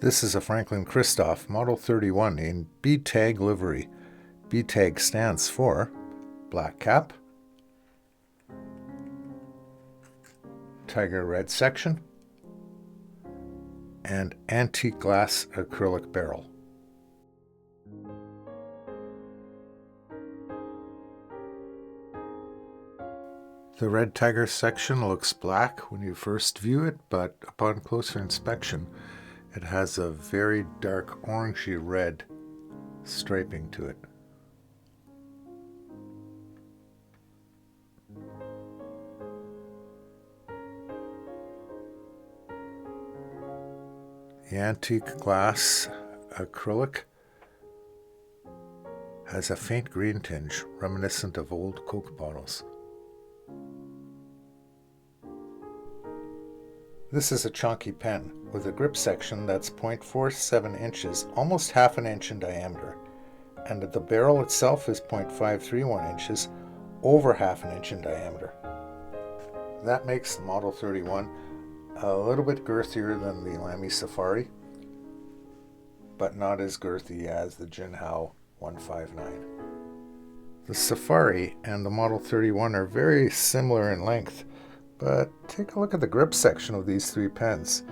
This is a Franklin-Christoph Model 31 in B-Tag livery. B-Tag stands for black cap, tiger red section, and antique glass acrylic barrel. The red tiger section looks black when you first view it, but upon closer inspection, it has a very dark orangey red striping to it. The antique glass acrylic has a faint green tinge reminiscent of old Coke bottles. This is a chunky pen with a grip section that's 0.47 inches, almost half an inch in diameter, and the barrel itself is 0.531 inches, over half an inch in diameter. That makes the Model 31 a little bit girthier than the Lamy Safari, but not as girthy as the Jinhao 159. The Safari and the Model 31 are very similar in length, but take a look at the grip section of these three pens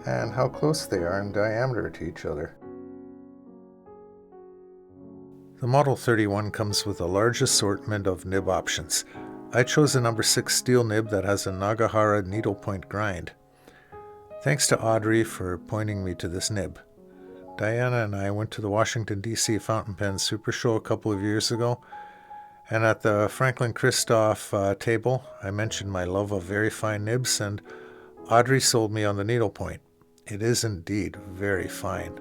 and how close they are in diameter to each other. The Model 31 comes with a large assortment of nib options. I chose a number 6 steel nib that has a Nagahara Needlepoint grind. Thanks to Audrey for pointing me to this nib. Diana and I went to the Washington, D.C. Fountain Pen Super Show a couple of years ago, and at the Franklin-Christoph table, I mentioned my love of very fine nibs, and Audrey sold me on the needlepoint. It is indeed very fine.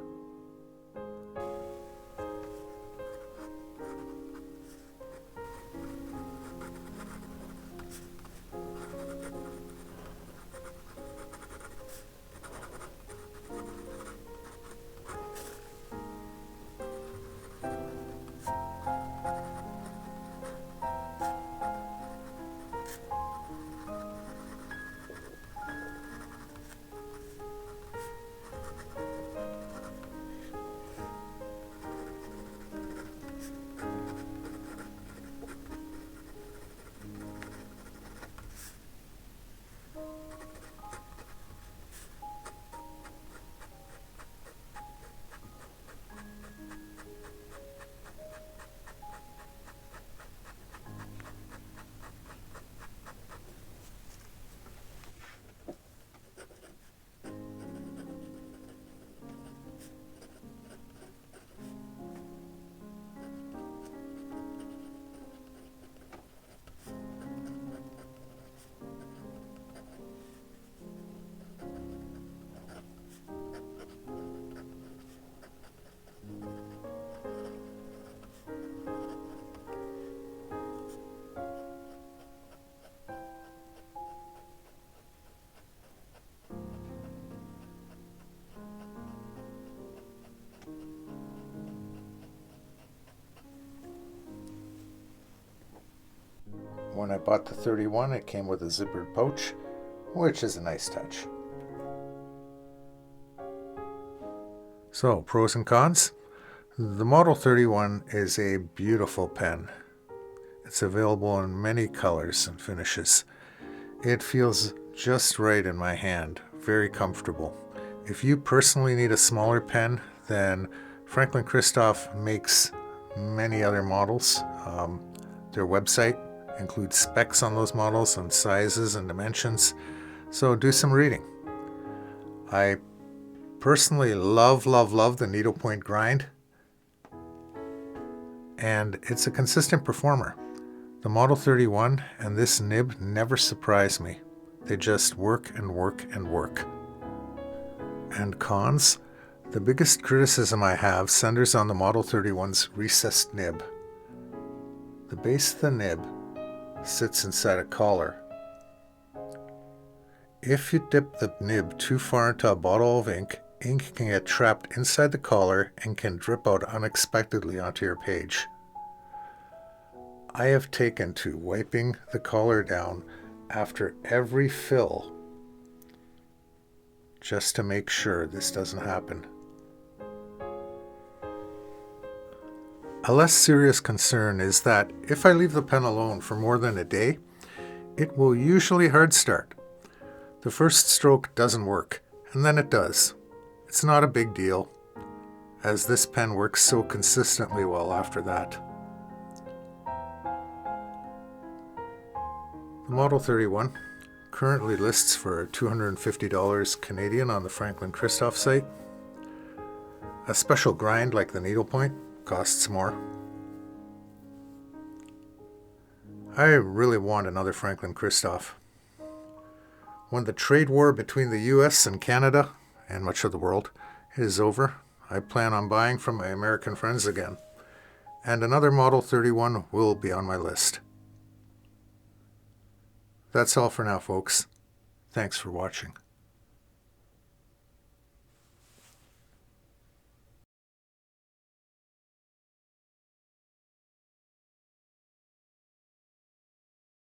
When I bought the 31, it came with a zippered pouch, which is a nice touch. So, pros and cons? The Model 31 is a beautiful pen. It's available in many colors and finishes. It feels just right in my hand, very comfortable. If you personally need a smaller pen, then Franklin-Christoph makes many other models. Their website includes specs on those models and sizes and dimensions, so do some reading. I personally love the needlepoint grind, and it's a consistent performer. The Model 31 and this nib never surprise me. They just work and work and work. And cons? The biggest criticism I have centers on the Model 31's recessed nib. The base of the nib sits inside a collar. If you dip the nib too far into a bottle of ink, ink can get trapped inside the collar and can drip out unexpectedly onto your page. I have taken to wiping the collar down after every fill just to make sure this doesn't happen. A less serious concern is that if I leave the pen alone for more than a day, it will usually hard start. The first stroke doesn't work, and then it does. It's not a big deal, as this pen works so consistently well after that. The Model 31 currently lists for $250 Canadian on the Franklin-Christoph site. A special grind like the Needlepoint costs more. I really want another Franklin-Christoph. When the trade war between the US and Canada, and much of the world, is over, I plan on buying from my American friends again, and another Model 31 will be on my list. That's all for now, folks. Thanks for watching.